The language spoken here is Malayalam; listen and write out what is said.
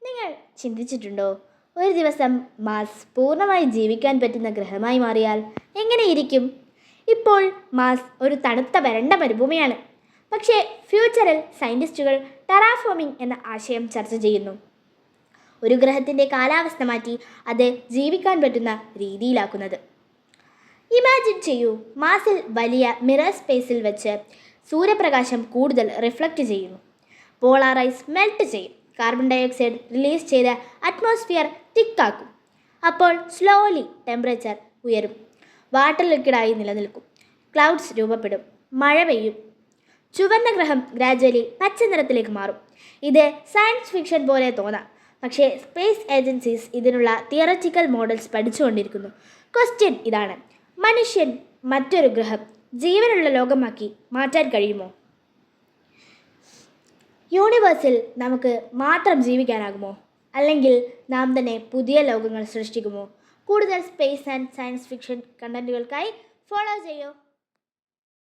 നിങ്ങൾ ചിന്തിച്ചിട്ടുണ്ടോ, ഒരു ദിവസം മാർസ് പൂർണ്ണമായി ജീവിക്കാൻ പറ്റുന്ന ഗ്രഹമായി മാറിയാൽ എങ്ങനെയിരിക്കും? ഇപ്പോൾ മാർസ് ഒരു തണുത്ത വരണ്ട മരുഭൂമിയാണ്. പക്ഷേ ഫ്യൂച്ചറിൽ സയൻറ്റിസ്റ്റുകൾ ടെറാഫോമിംഗ് എന്ന ആശയം ചർച്ച ചെയ്യുന്നു. ഒരു ഗ്രഹത്തിൻ്റെ കാലാവസ്ഥ മാറ്റി അത് ജീവിക്കാൻ പറ്റുന്ന രീതിയിലാക്കുന്നത്. ഇമാജിൻ ചെയ്യൂ, മാർസിൽ വലിയ മിറർ സ്പേസിൽ വെച്ച് സൂര്യപ്രകാശം കൂടുതൽ റിഫ്ലക്റ്റ് ചെയ്യുന്നു. പോളാർ ഐസ് മെൽറ്റ് ചെയ്യും. കാർബൺ ഡയോക്സൈഡ് റിലീസ് ചെയ്ത് അറ്റ്മോസ്ഫിയർ തിക്കാക്കും. അപ്പോൾ സ്ലോലി ടെമ്പറേച്ചർ ഉയരും. വാട്ടർ ലിക്വിഡായി നിലനിൽക്കും. ക്ലൗഡ്സ് രൂപപ്പെടും. മഴ പെയ്യും. ചുവന്ന ഗ്രഹം ഗ്രാജ്വലി പച്ച നിറത്തിലേക്ക് മാറും. ഇത് സയൻസ് ഫിക്ഷൻ പോലെ തോന്നാം, പക്ഷേ സ്പേസ് ഏജൻസീസ് ഇതിനുള്ള തിയററ്റിക്കൽ മോഡൽസ് പഠിച്ചുകൊണ്ടിരിക്കുന്നു. ക്വസ്റ്റ്യൻ ഇതാണ്: മനുഷ്യൻ മറ്റൊരു ഗ്രഹം ജീവനുള്ള ലോകമാക്കി മാറ്റാൻ കഴിയുമോ? യൂണിവേഴ്സിൽ നമുക്ക് മാത്രം ജീവിക്കാനാകുമോ? അല്ലെങ്കിൽ നാം തന്നെ പുതിയ ലോകങ്ങൾ സൃഷ്ടിക്കുമോ? കൂടുതൽ സ്പേസ് ആൻഡ് സയൻസ് ഫിക്ഷൻ കണ്ടന്റുകൾക്കായി ഫോളോ ചെയ്യൂ.